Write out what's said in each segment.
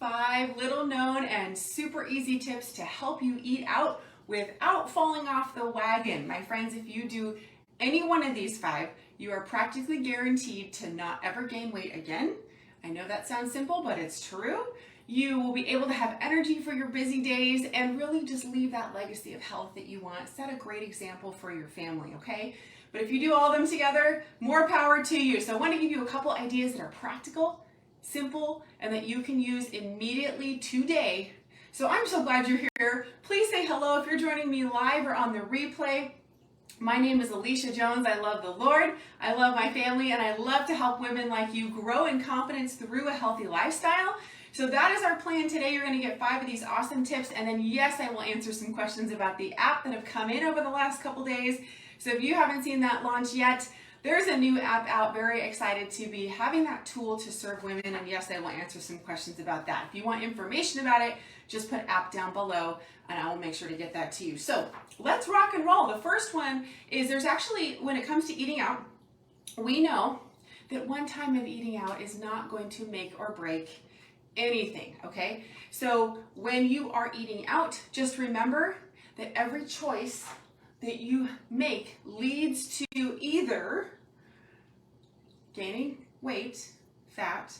5 little known and super easy tips to help you eat out without falling off the wagon. My friends, if you do any one of these 5, you are practically guaranteed to not ever gain weight again. I know that sounds simple, but it's true. You will be able to have energy for your busy days and really just leave that legacy of health that you want. Set a great example for your family, okay? But if you do all of them together, more power to you. So I want to give you a couple ideas that are practical, simple, and that you can use immediately today. So I'm so glad you're here. Please say hello if you're joining me live or on the replay. My name is Alicia Jones. I love the Lord, I love my family, and I love to help women like you grow in confidence through a healthy lifestyle. So that is our plan today. You're going to get 5 of these awesome tips, and then yes, I will answer some questions about the app that have come in over the last couple days. So if you haven't seen that launch yet, there's a new app out. Very excited to be having that tool to serve women, and yes, I will answer some questions about that. If you want information about it, just put app down below and I will make sure to get that to you. So let's rock and roll. The first one is there's actually, when it comes to eating out, we know that one time of eating out is not going to make or break anything, okay? So when you are eating out, just remember that every choice that you make leads to either gaining weight, fat,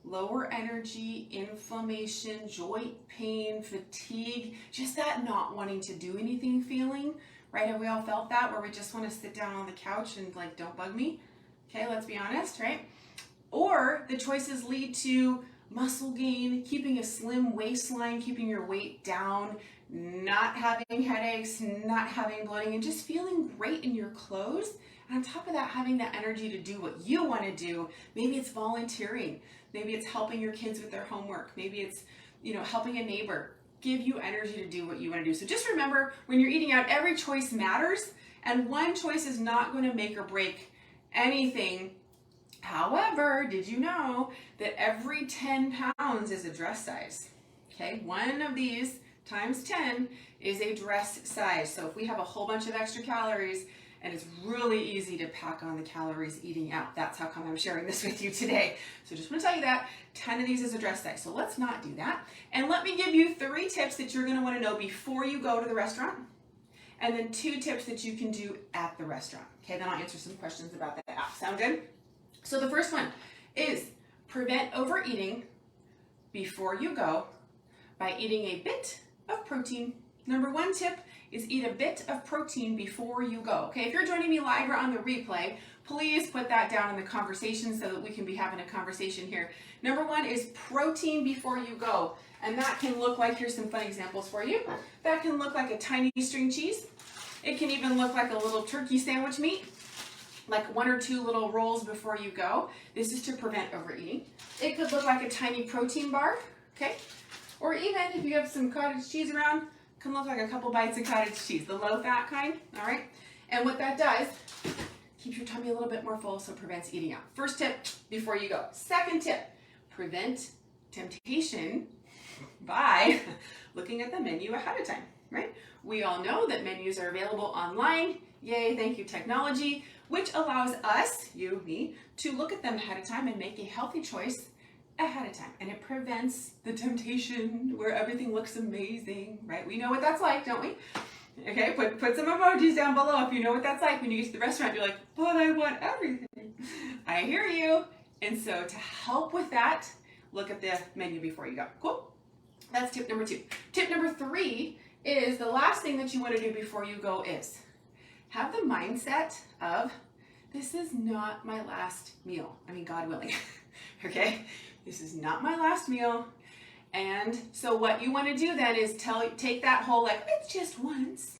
lower energy, inflammation, joint pain, fatigue, just that not wanting to do anything feeling, right? Have we all felt that, where we just want to sit down on the couch and like, don't bug me? Okay, let's be honest, right? Or the choices lead to muscle gain, keeping a slim waistline, keeping your weight down, not having headaches, not having bloating, and just feeling great in your clothes. And on top of that, having that energy to do what you want to do. Maybe it's volunteering. Maybe it's helping your kids with their homework. Maybe it's, helping a neighbor. Give you energy to do what you want to do. So just remember, when you're eating out, every choice matters, and one choice is not going to make or break anything. However, did you know that every 10 pounds is a dress size? Okay, one of these times 10 is a dress size. So if we have a whole bunch of extra calories, and it's really easy to pack on the calories eating out. That's how come I'm sharing this with you today. So just want to tell you that 10 of these is a dress size. So let's not do that. And let me give you 3 tips that you're going to want to know before you go to the restaurant. And then 2 tips that you can do at the restaurant. Okay, then I'll answer some questions about the app. Sound good? So the first one is prevent overeating before you go by eating a bit of protein. Number 1 tip is eat a bit of protein before you go. Okay, if you're joining me live or on the replay, please put that down in the conversation so that we can be having a conversation here. Number 1 is protein before you go. And that can look like, here's some fun examples for you. That can look like a tiny string cheese. It can even look like a little turkey sandwich meat, like 1 or 2 little rolls before you go. This is to prevent overeating. It could look like a tiny protein bar, okay? Or even if you have some cottage cheese around, can look like a couple bites of cottage cheese, the low-fat kind, all right? And what that does, keeps your tummy a little bit more full, so it prevents eating out. First tip, before you go. Second tip, prevent temptation by looking at the menu ahead of time, right? We all know that menus are available online. Yay, thank you, technology, which allows us, you, me, to look at them ahead of time and make a healthy choice ahead of time, and it prevents the temptation where everything looks amazing, right? We know what that's like, don't we? Okay, put some emojis down below if you know what that's like. When you get to the restaurant, you're like, but I want everything. I hear you. And so to help with that, look at the menu before you go. Cool? That's tip number 2. Tip number 3 is the last thing that you want to do before you go is have the mindset of, this is not my last meal. I mean, God willing, okay? This is not my last meal. And so what you want to do then is take that whole, like, it's just once,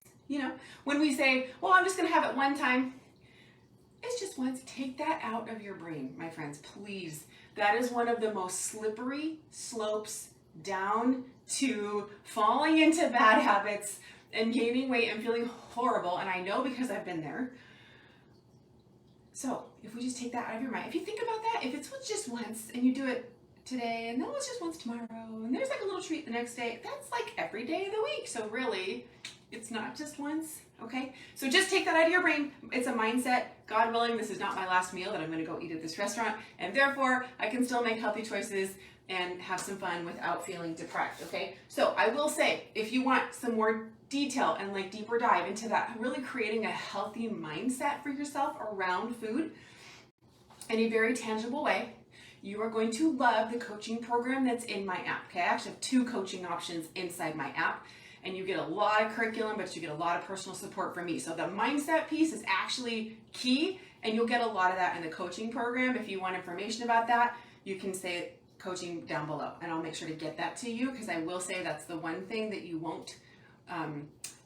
when we say, well, I'm just going to have it one time. It's just once. Take that out of your brain, my friends, please. That is one of the most slippery slopes down to falling into bad habits and gaining weight and feeling horrible. And I know because I've been there. So if we just take that out of your mind, if you think about that, if it's just once and you do it today and then it's just once tomorrow and there's like a little treat the next day, that's like every day of the week. So really, It's not just once, okay? So just take that out of your brain. It's a mindset. God willing, this is not my last meal that I'm gonna go eat at this restaurant, and therefore I can still make healthy choices and have some fun without feeling deprived, okay? So I will say, if you want some more detail and like deeper dive into that, really creating a healthy mindset for yourself around food in a very tangible way, you are going to love the coaching program that's in my app, okay? I actually have 2 coaching options inside my app, and you get a lot of curriculum, but you get a lot of personal support from me. So the mindset piece is actually key, and you'll get a lot of that in the coaching program. If you want information about that, you can say coaching down below, and I'll make sure to get that to you, because I will say that's the one thing that you won't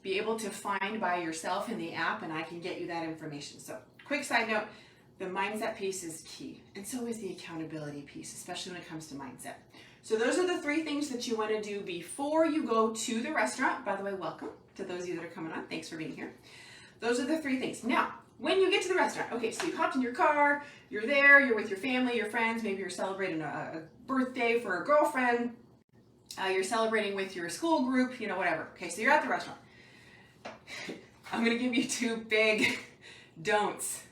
be able to find by yourself in the app, and I can get you that information. So quick side note, the mindset piece is key, and so is the accountability piece, especially when it comes to mindset. So those are the 3 things that you want to do before you go to the restaurant. By the way, welcome to those of you that are coming on. Thanks for being here. Those are the 3 things. Now, when you get to the restaurant, okay, so you hopped in your car, you're there, you're with your family, your friends, maybe you're celebrating a birthday for a girlfriend, you're celebrating with your school group, you know, whatever. Okay, so you're at the restaurant. I'm going to give you 2 big don'ts.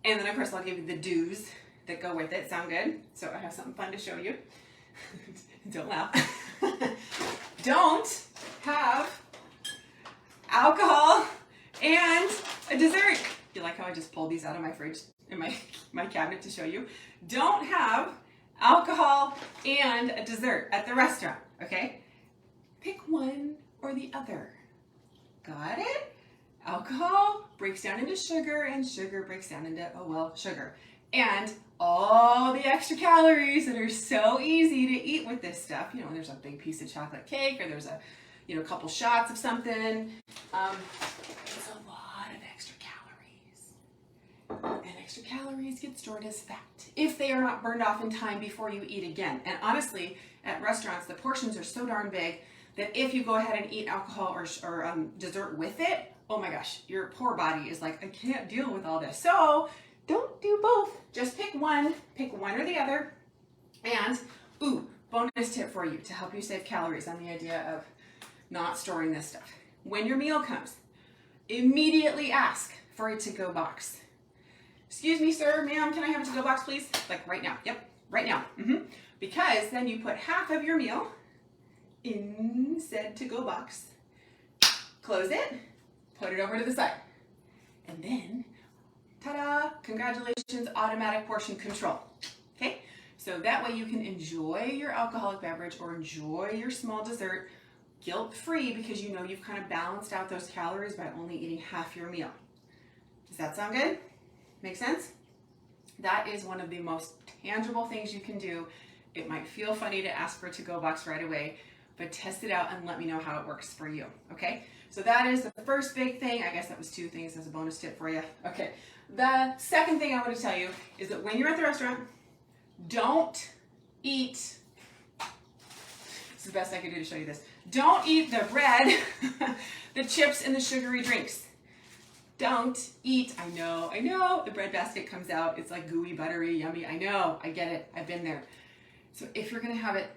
And then, of course, I'll give you the do's that go with it. Sound good? So I have something fun to show you. Don't laugh. Don't have alcohol and a dessert. You like how I just pulled these out of my fridge in my cabinet to show you? Don't have alcohol and a dessert at the restaurant, okay? Pick one or the other. Got it? Alcohol breaks down into sugar, and sugar breaks down into, oh well, sugar. And all the extra calories that are so easy to eat with this stuff. You know, there's a big piece of chocolate cake, or there's a, you know, a couple shots of something. It's a lot of extra calories. And extra calories get stored as fat if they are not burned off in time before you eat again. And honestly, at restaurants, the portions are so darn big that if you go ahead and eat alcohol or dessert with it, oh my gosh, your poor body is like, I can't deal with all this. So don't do both. Just pick one or the other. And, ooh, bonus tip for you to help you save calories on the idea of not storing this stuff. When your meal comes, immediately ask for a to-go box. Excuse me, sir, ma'am, can I have a to-go box, please? Like right now. Yep, right now. Because then you put half of your meal in said to-go box, close it, put it over to the side, and then ta-da, congratulations, automatic portion control, okay? So that way you can enjoy your alcoholic beverage or enjoy your small dessert guilt-free, because you know you've kind of balanced out those calories by only eating half your meal. Does that sound good? Make sense? That is one of the most tangible things you can do. It might feel funny to ask for a to-go box right away, but test it out and let me know how it works for you, okay? So that is the first big thing. I guess that was 2 things as a bonus tip for you. Okay. The second thing I want to tell you is that when you're at the restaurant, don't eat, this is the best I could do to show you this, don't eat the bread, the chips, and the sugary drinks. Don't eat, I know, the bread basket comes out, it's like gooey, buttery, yummy, I know, I get it, I've been there. So if you're gonna have it,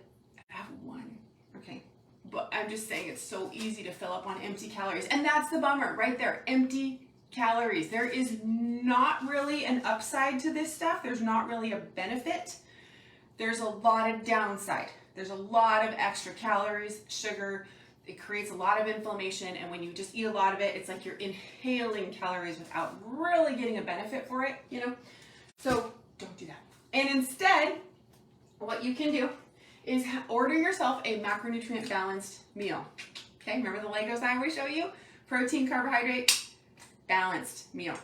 have one, okay? But I'm just saying it's so easy to fill up on empty calories, and that's the bummer right there, empty calories. There is not really an upside to this stuff. There's not really a benefit. There's a lot of downside. There's a lot of extra calories, sugar. It creates a lot of inflammation, and when you just eat a lot of it, it's like you're inhaling calories without really getting a benefit for it, you know? So don't do that. And instead, what you can do is order yourself a macronutrient balanced meal. Okay, remember the Legos I always show you? Protein, carbohydrate, balanced meal.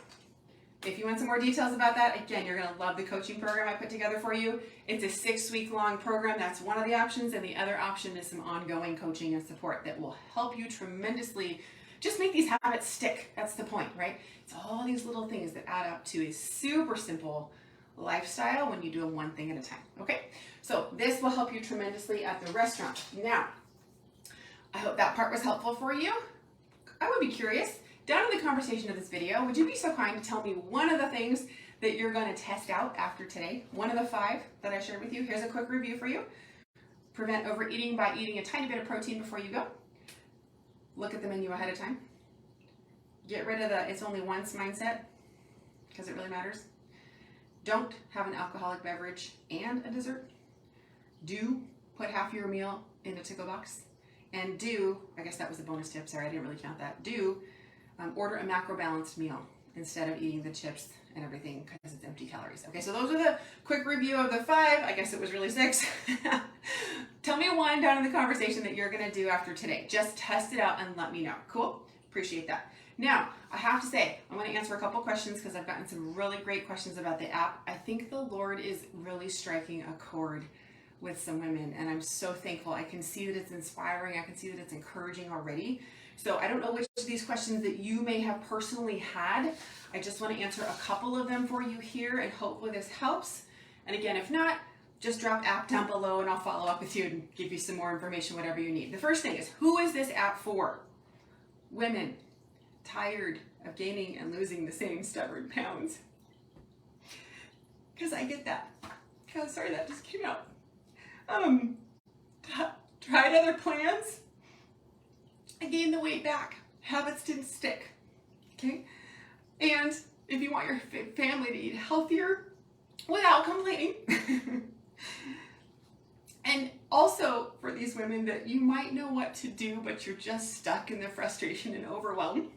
If you want some more details about that, again, you're gonna love the coaching program I put together for you. It's a 6-week long program. That's one of the options. And the other option is some ongoing coaching and support that will help you tremendously just make these habits stick. That's the point, right? It's all these little things that add up to a super simple lifestyle when you do them one thing at a time, okay? So this will help you tremendously at the restaurant. Now, I hope that part was helpful for you. I would be curious, down in the conversation of this video, would you be so kind to tell me one of the things that you're going to test out after today? One of the 5 that I shared with you. Here's a quick review for you. Prevent overeating by eating a tiny bit of protein before you go. look at the menu ahead of time. Get rid of the it's only once mindset, because it really matters. Don't have an alcoholic beverage and a dessert. Do put half your meal in a to-go box. And do, I guess that was the bonus tip, sorry, I didn't really count that. Do order a macro balanced meal instead of eating the chips and everything because it's empty calories. Okay, so those are the quick review of the 5. I guess it was really 6. Tell me one down in the conversation that you're gonna do after today. Just test it out and let me know. Cool? Appreciate that. Now, I have to say, I'm gonna answer a couple questions because I've gotten some really great questions about the app. I think the Lord is really striking a chord with some women, and I'm so thankful. I can see that it's inspiring. I can see that it's encouraging already. So I don't know which of these questions that you may have personally had. I just want to answer a couple of them for you here, and hopefully this helps. And again, if not, just drop app down below and I'll follow up with you and give you some more information, whatever you need. The first thing is, who is this app for? Women tired of gaining and losing the same stubborn pounds. Because I get that. Sorry, that just came out. Tried other plans. I gained the weight back. Habits didn't stick. Okay? And if you want your family to eat healthier without complaining, and also for these women that you might know what to do, but you're just stuck in the frustration and overwhelm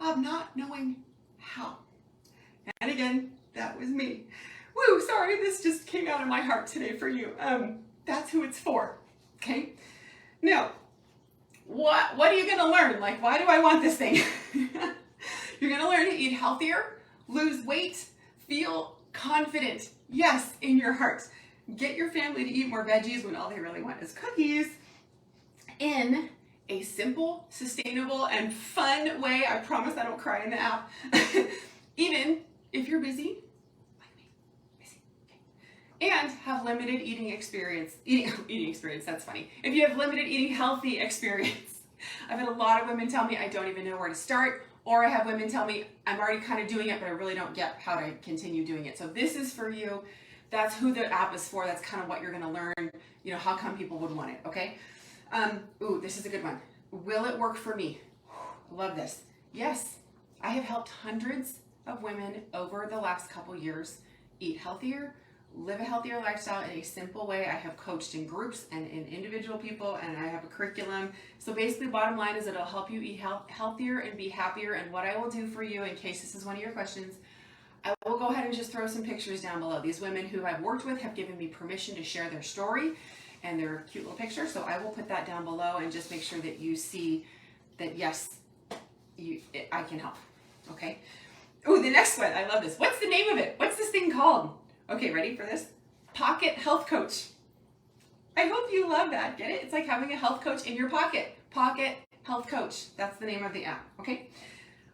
of not knowing how. And again, that was me. Woo, sorry, this just came out of my heart today for you. That's who it's for, okay? Now, what are you gonna learn? Like, why do I want this thing? You're gonna learn to eat healthier, lose weight, feel confident, yes, in your heart. Get your family to eat more veggies when all they really want is cookies in a simple, sustainable, and fun way. I promise I don't cry in the app. Even if you're busy, and have limited eating experience, that's funny. If you have limited eating healthy experience. I've had a lot of women tell me I don't even know where to start, or I have women tell me I'm already kind of doing it, but I really don't get how to continue doing it. So this is for you. That's who the app is for. That's kind of what you're gonna learn, you know, how come people would want it, okay? Ooh, this is a good one. Will it work for me? Love this. Yes, I have helped hundreds of women over the last couple years eat healthier, live a healthier lifestyle in a simple way. I have coached in groups and in individual people, and I have a curriculum. So basically, bottom line is it'll help you eat healthier and be happier. And what I will do for you, in case this is one of your questions, I will go ahead and just throw some pictures down below. These women who I've worked with have given me permission to share their story and their cute little picture. So I will put that down below and just make sure that you see that, yes, I can help, okay? Oh, the next one, I love this. What's the name of it? What's this thing called? Okay, ready for this? Pocket Health Coach. I hope you love that. Get it? It's like having a health coach in your pocket. Pocket Health Coach. That's the name of the app. Okay.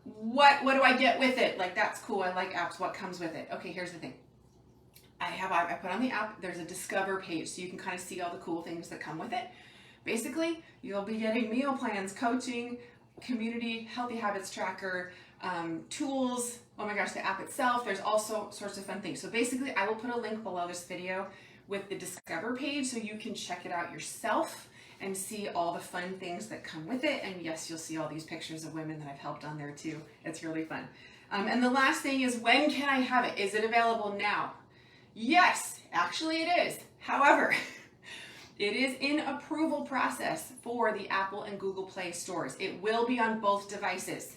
What do I get with it? Like, that's cool. I like apps. What comes with it? Okay, here's the thing. I put on the app, there's a discover page, so you can kind of see all the cool things that come with it. Basically, you'll be getting meal plans, coaching, community, healthy habits tracker, tools. Oh my gosh, the app itself, there's also sorts of fun things. So basically, I will put a link below this video with the discover page so you can check it out yourself and see all the fun things that come with it. And yes, you'll see all these pictures of women that I've helped on there too. It's really fun. And the last thing is, when can I have it? Is it available now? Yes, actually it is. However, it is in approval process for the Apple and Google Play stores. It will be on both devices,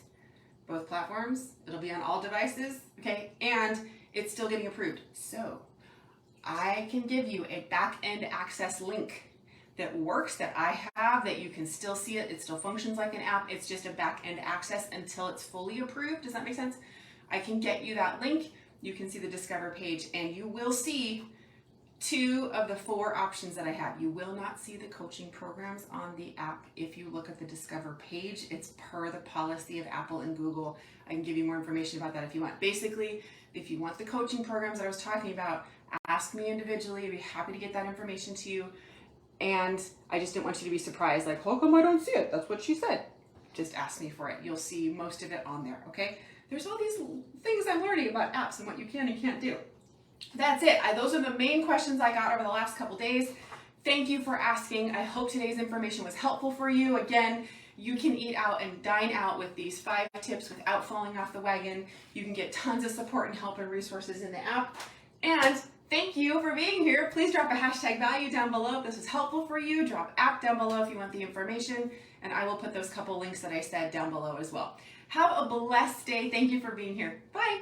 both platforms. It'll be on all devices, okay? And it's still getting approved. So I can give you a back-end access link that works, that I have, that you can still see it. It still functions like an app. It's just a back-end access until it's fully approved. Does that make sense? I can get you that link. You can see the discover page, and you will see 2 of the 4 options that I have. You will not see the coaching programs on the app if you look at the discover page. It's per the policy of Apple and Google. I can give you more information about that if you want. Basically, if you want the coaching programs that I was talking about, ask me individually. I'd be happy to get that information to you. And I just didn't want you to be surprised, like, how come I don't see it? That's what she said. Just ask me for it. You'll see most of it on there, okay? There's all these things I'm learning about apps and what you can and can't do. That's it. Those are the main questions I got over the last couple days. Thank you for asking. I hope today's information was helpful for you. Again, You can eat out and dine out with these 5 tips without falling off the wagon. You can get tons of support and help and resources in the app. And thank you for being here. Please drop a hashtag value down below if this was helpful for you. Drop app down below if you want the information. And I will put those couple links that I said down below as well. Have a blessed day. Thank you for being here. Bye.